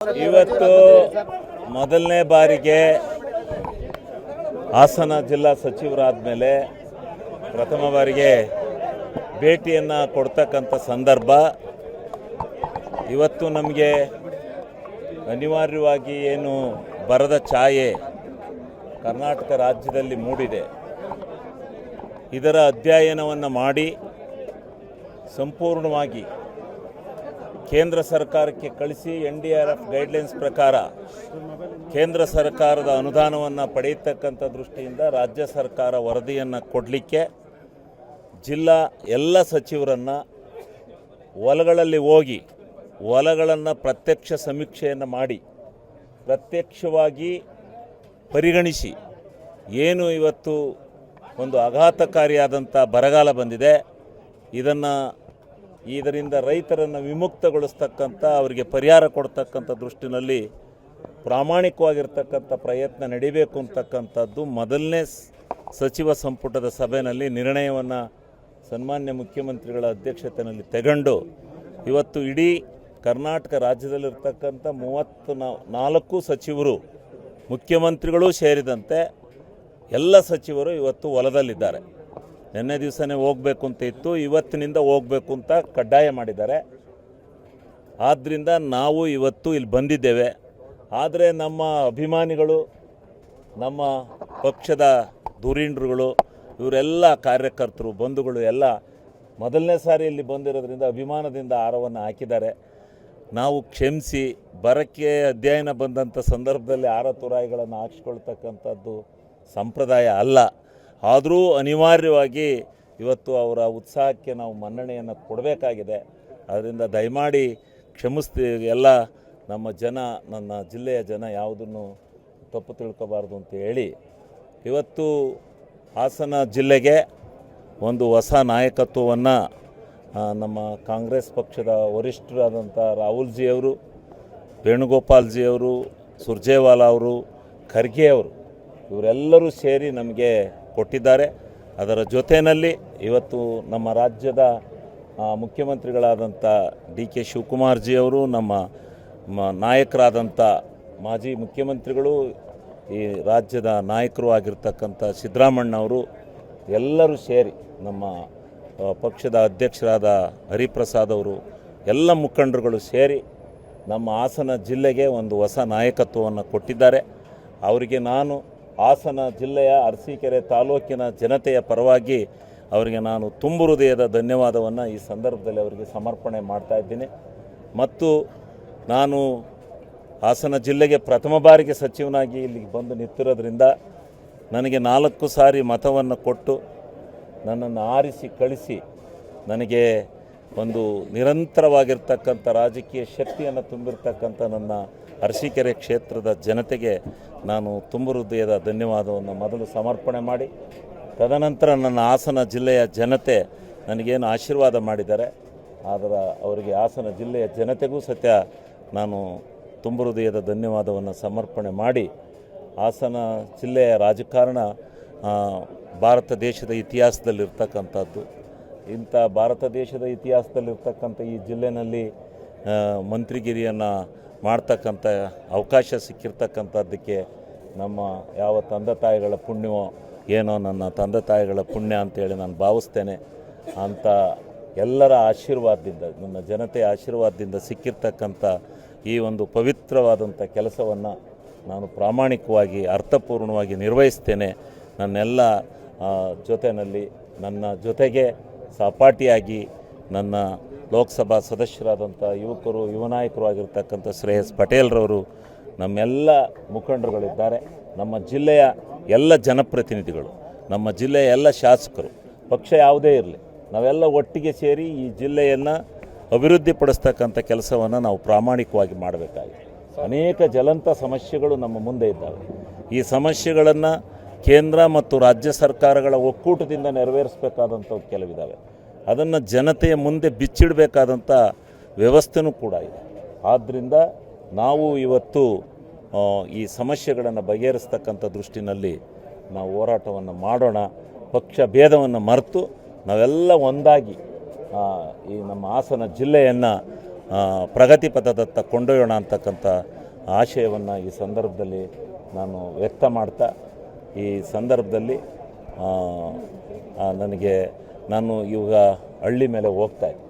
ಇವತ್ತು ಮೊದಲನೇ ಬಾರಿಗೆ ಹಾಸನ ಜಿಲ್ಲಾ ಸಚಿವರಾದ ಮೇಲೆ ಪ್ರಥಮ ಬಾರಿಗೆ ಭೇಟಿಯನ್ನು ಕೊಡ್ತಕ್ಕಂಥ ಸಂದರ್ಭ. ಇವತ್ತು ನಮಗೆ ಅನಿವಾರ್ಯವಾಗಿ ಏನು ಬರದ ಛಾಯೆ ಕರ್ನಾಟಕ ರಾಜ್ಯದಲ್ಲಿ ಮೂಡಿದೆ, ಇದರ ಅಧ್ಯಯನವನ್ನು ಮಾಡಿ ಸಂಪೂರ್ಣವಾಗಿ ಕೇಂದ್ರ ಸರ್ಕಾರಕ್ಕೆ ಕಳಿಸಿ NDRF ಗೈಡ್ಲೈನ್ಸ್ ಪ್ರಕಾರ ಕೇಂದ್ರ ಸರ್ಕಾರದ ಅನುದಾನವನ್ನು ಪಡೆಯತಕ್ಕಂಥ ದೃಷ್ಟಿಯಿಂದ ರಾಜ್ಯ ಸರ್ಕಾರ ವರದಿಯನ್ನು ಕೊಡಲಿಕ್ಕೆ ಜಿಲ್ಲಾ ಎಲ್ಲ ಸಚಿವರನ್ನು ಹೊಲಗಳಲ್ಲಿ ಹೋಗಿ ಹೊಲಗಳನ್ನು ಪ್ರತ್ಯಕ್ಷ ಸಮೀಕ್ಷೆಯನ್ನು ಮಾಡಿ ಪ್ರತ್ಯಕ್ಷವಾಗಿ ಪರಿಗಣಿಸಿ ಏನು ಇವತ್ತು ಒಂದು ಆಘಾತಕಾರಿಯಾದಂಥ ಬರಗಾಲ ಬಂದಿದೆ, ಇದರಿಂದ ರೈತರನ್ನು ವಿಮುಕ್ತಗೊಳಿಸ್ತಕ್ಕಂಥ ಅವರಿಗೆ ಪರಿಹಾರ ಕೊಡ್ತಕ್ಕಂಥ ದೃಷ್ಟಿನಲ್ಲಿ ಪ್ರಾಮಾಣಿಕವಾಗಿರ್ತಕ್ಕಂಥ ಪ್ರಯತ್ನ ನಡೀಬೇಕು ಅಂತಕ್ಕಂಥದ್ದು ಮೊದಲನೇ ಸಚಿವ ಸಂಪುಟದ ಸಭೆಯಲ್ಲಿ ನಿರ್ಣಯವನ್ನು ಸನ್ಮಾನ್ಯ ಮುಖ್ಯಮಂತ್ರಿಗಳ ಅಧ್ಯಕ್ಷತೆಯಲ್ಲಿ ತಗೊಂಡು ಇವತ್ತು ಇಡೀ ಕರ್ನಾಟಕ ರಾಜ್ಯದಲ್ಲಿರ್ತಕ್ಕಂಥ 34 ಸಚಿವರು ಮುಖ್ಯಮಂತ್ರಿಗಳು ಸೇರಿದಂತೆ ಎಲ್ಲ ಸಚಿವರು ಇವತ್ತು ಹೊಲದಲ್ಲಿದ್ದಾರೆ. ನಿನ್ನೆ ದಿವಸನೇ ಹೋಗಬೇಕು ಅಂತ ಇತ್ತು, ಇವತ್ತಿನಿಂದ ಹೋಗಬೇಕು ಅಂತ ಕಡ್ಡಾಯ ಮಾಡಿದ್ದಾರೆ. ಆದ್ದರಿಂದ ನಾವು ಇವತ್ತು ಇಲ್ಲಿ ಬಂದಿದ್ದೇವೆ. ಆದರೆ ನಮ್ಮ ಅಭಿಮಾನಿಗಳು, ನಮ್ಮ ಪಕ್ಷದ ಧುರೀಣರುಗಳು, ಇವರೆಲ್ಲ ಕಾರ್ಯಕರ್ತರು, ಬಂಧುಗಳು ಎಲ್ಲ ಮೊದಲನೇ ಸಾರಿ ಇಲ್ಲಿ ಬಂದಿರೋದ್ರಿಂದ ಅಭಿಮಾನದಿಂದ ಹಾರವನ್ನು ಹಾಕಿದ್ದಾರೆ. ನಾವು ಕ್ಷಮಿಸಿ, ಬರಕ್ಕೆ ಅಧ್ಯಯನ ಬಂದಂಥ ಸಂದರ್ಭದಲ್ಲಿ ಹಾರ ತುರಾಯಿಗಳನ್ನು ಹಾಕಿಸ್ಕೊಳ್ತಕ್ಕಂಥದ್ದು ಸಂಪ್ರದಾಯ ಅಲ್ಲ. ಆದರೂ ಅನಿವಾರ್ಯವಾಗಿ ಇವತ್ತು ಅವರ ಉತ್ಸಾಹಕ್ಕೆ ನಾವು ಮನ್ನಣೆಯನ್ನು ಕೊಡಬೇಕಾಗಿದೆ. ಅದರಿಂದ ದಯಮಾಡಿ ಕ್ಷಮಿಸ್ತೀವಿ. ಎಲ್ಲ ನಮ್ಮ ಜನ, ನನ್ನ ಜಿಲ್ಲೆಯ ಜನ ಯಾವುದನ್ನು ತಪ್ಪು ತಿಳ್ಕೋಬಾರ್ದು ಅಂತ ಹೇಳಿ ಇವತ್ತು ಹಾಸನ ಜಿಲ್ಲೆಗೆ ಒಂದು ಹೊಸ ನಾಯಕತ್ವವನ್ನು ನಮ್ಮ ಕಾಂಗ್ರೆಸ್ ಪಕ್ಷದ ವರಿಷ್ಠರಾದಂಥ ರಾಹುಲ್ ಜಿ ಅವರು, ವೇಣುಗೋಪಾಲ್ ಜಿ ಅವರು, ಸುರ್ಜೇವಾಲಾ ಅವರು, ಖರ್ಗೆ ಅವರು, ಇವರೆಲ್ಲರೂ ಸೇರಿ ನಮಗೆ ಕೊಟ್ಟಿದ್ದಾರೆ. ಅದರ ಜೊತೆಯಲ್ಲಿ ಇವತ್ತು ನಮ್ಮ ರಾಜ್ಯದ ಮುಖ್ಯಮಂತ್ರಿಗಳಾದಂಥ DK ಶಿವಕುಮಾರ್ ಜಿ ಅವರು, ನಮ್ಮ ನಾಯಕರಾದಂಥ ಮಾಜಿ ಮುಖ್ಯಮಂತ್ರಿಗಳು, ಈ ರಾಜ್ಯದ ನಾಯಕರು ಆಗಿರ್ತಕ್ಕಂಥ ಸಿದ್ದರಾಮಣ್ಣ ಅವರು ಎಲ್ಲರೂ ಸೇರಿ, ನಮ್ಮ ಪಕ್ಷದ ಅಧ್ಯಕ್ಷರಾದ ಹರಿಪ್ರಸಾದ್ ಅವರು, ಎಲ್ಲ ಮುಖಂಡರುಗಳು ಸೇರಿ ನಮ್ಮ ಹಾಸನ ಜಿಲ್ಲೆಗೆ ಒಂದು ಹೊಸ ನಾಯಕತ್ವವನ್ನು ಕೊಟ್ಟಿದ್ದಾರೆ. ಅವರಿಗೆ ನಾನು ಹಾಸನ ಜಿಲ್ಲೆಯ ಅರಸೀಕೆರೆ ತಾಲೂಕಿನ ಜನತೆಯ ಪರವಾಗಿ ಅವರಿಗೆ ನಾನು ತುಂಬು ಹೃದಯದ ಧನ್ಯವಾದವನ್ನು ಈ ಸಂದರ್ಭದಲ್ಲಿ ಅವರಿಗೆ ಸಮರ್ಪಣೆ ಮಾಡ್ತಾಯಿದ್ದೀನಿ. ಮತ್ತು ನಾನು ಹಾಸನ ಜಿಲ್ಲೆಗೆ ಪ್ರಥಮ ಬಾರಿಗೆ ಸಚಿವನಾಗಿ ಇಲ್ಲಿಗೆ ಬಂದು ನಿಂತಿರೋದ್ರಿಂದ ನನಗೆ 4 ಸಾರಿ ಮತವನ್ನು ಕೊಟ್ಟು ನನ್ನನ್ನು ಆರಿಸಿ ಕಳಿಸಿ ನನಗೆ ಒಂದು ನಿರಂತರವಾಗಿರ್ತಕ್ಕಂಥ ರಾಜಕೀಯ ಶಕ್ತಿಯನ್ನು ತುಂಬಿರ್ತಕ್ಕಂಥ ನನ್ನ ಅರಸೀಕೆರೆ ಕ್ಷೇತ್ರದ ಜನತೆಗೆ ನಾನು ತುಂಬು ಹೃದಯದ ಧನ್ಯವಾದವನ್ನು ಮೊದಲು ಸಮರ್ಪಣೆ ಮಾಡಿ, ತದನಂತರ ನನ್ನ ಹಾಸನ ಜಿಲ್ಲೆಯ ಜನತೆ ನನಗೇನು ಆಶೀರ್ವಾದ ಮಾಡಿದ್ದಾರೆ, ಅವರಿಗೆ ಹಾಸನ ಜಿಲ್ಲೆಯ ಜನತೆಗೂ ಸತ್ಯ ನಾನು ತುಂಬು ಹೃದಯದ ಧನ್ಯವಾದವನ್ನು ಸಮರ್ಪಣೆ ಮಾಡಿ, ಹಾಸನ ಜಿಲ್ಲೆಯ ರಾಜಕಾರಣ ಭಾರತ ದೇಶದ ಇತಿಹಾಸದಲ್ಲಿರ್ತಕ್ಕಂಥದ್ದು. ಇಂಥ ಭಾರತ ದೇಶದ ಇತಿಹಾಸದಲ್ಲಿರ್ತಕ್ಕಂಥ ಈ ಜಿಲ್ಲೆಯಲ್ಲಿ ಮಂತ್ರಿಗಿರಿಯನ್ನು ಮಾಡ್ತಕ್ಕಂಥ ಅವಕಾಶ ಸಿಕ್ಕಿರ್ತಕ್ಕಂಥದ್ದಕ್ಕೆ ನಮ್ಮ ಯಾವ ತಂದೆ ತಾಯಿಗಳ ಪುಣ್ಯವೋ ಏನೋ, ನನ್ನ ತಂದೆ ತಾಯಿಗಳ ಪುಣ್ಯ ಅಂತೇಳಿ ನಾನು ಭಾವಿಸ್ತೇನೆ. ಅಂಥ ಎಲ್ಲರ ಆಶೀರ್ವಾದದಿಂದ, ನನ್ನ ಜನತೆಯ ಆಶೀರ್ವಾದದಿಂದ ಸಿಕ್ಕಿರ್ತಕ್ಕಂಥ ಈ ಒಂದು ಪವಿತ್ರವಾದಂಥ ಕೆಲಸವನ್ನು ನಾನು ಪ್ರಾಮಾಣಿಕವಾಗಿ ಅರ್ಥಪೂರ್ಣವಾಗಿ ನಿರ್ವಹಿಸ್ತೇನೆ. ನನ್ನೆಲ್ಲ ಜೊತೆಯಲ್ಲಿ ನನ್ನ ಜೊತೆಗೆ ಸಹಪಾಠಿಯಾಗಿ ನನ್ನ ಲೋಕಸಭಾ ಸದಸ್ಯರಾದಂಥ ಯುವ ನಾಯಕರು ಆಗಿರ್ತಕ್ಕಂಥ ಶ್ರೇಯಸ್ ಪಟೇಲ್ರವರು, ನಮ್ಮೆಲ್ಲ ಮುಖಂಡರುಗಳಿದ್ದಾರೆ, ನಮ್ಮ ಜಿಲ್ಲೆಯ ಎಲ್ಲ ಜನಪ್ರತಿನಿಧಿಗಳು, ನಮ್ಮ ಜಿಲ್ಲೆಯ ಎಲ್ಲ ಶಾಸಕರು, ಪಕ್ಷ ಯಾವುದೇ ಇರಲಿ, ನಾವೆಲ್ಲ ಒಟ್ಟಿಗೆ ಸೇರಿ ಈ ಜಿಲ್ಲೆಯನ್ನು ಅಭಿವೃದ್ಧಿಪಡಿಸ್ತಕ್ಕಂಥ ಕೆಲಸವನ್ನು ನಾವು ಪ್ರಾಮಾಣಿಕವಾಗಿ ಮಾಡಬೇಕಾಗಿದೆ. ಅನೇಕ ಜ್ವಲಂತ ಸಮಸ್ಯೆಗಳು ನಮ್ಮ ಮುಂದೆ ಇದ್ದಾವೆ. ಈ ಸಮಸ್ಯೆಗಳನ್ನು ಕೇಂದ್ರ ಮತ್ತು ರಾಜ್ಯ ಸರ್ಕಾರಗಳ ಒಕ್ಕೂಟದಿಂದ ನೆರವೇರಿಸಬೇಕಾದಂಥವು ಕೆಲವಿದ್ದಾವೆ. ಅದನ್ನು ಜನತೆಯ ಮುಂದೆ ಬಿಚ್ಚಿಡಬೇಕಾದಂಥ ವ್ಯವಸ್ಥೆನೂ ಕೂಡ ಇದೆ. ಆದ್ದರಿಂದ ನಾವು ಇವತ್ತು ಈ ಸಮಸ್ಯೆಗಳನ್ನು ಬಗೆಹರಿಸ್ತಕ್ಕಂಥ ದೃಷ್ಟಿನಲ್ಲಿ ನಾವು ಹೋರಾಟವನ್ನು ಮಾಡೋಣ. ಪಕ್ಷ ಭೇದವನ್ನು ಮರೆತು ನಾವೆಲ್ಲ ಒಂದಾಗಿ ಈ ನಮ್ಮ ಹಾಸನ ಜಿಲ್ಲೆಯನ್ನು ಪ್ರಗತಿ ಪಥದತ್ತ ಕೊಂಡೊಯ್ಯೋಣ ಅಂತಕ್ಕಂಥ ಆಶಯವನ್ನು ಈ ಸಂದರ್ಭದಲ್ಲಿ ನಾನು ವ್ಯಕ್ತ ಮಾಡ್ತಾ ಈ ಸಂದರ್ಭದಲ್ಲಿ ನಾನು ಇವಾಗ ಹಳ್ಳಿ ಮೇಲೆ ಹೋಗ್ತಾಯಿದ್ದೆ.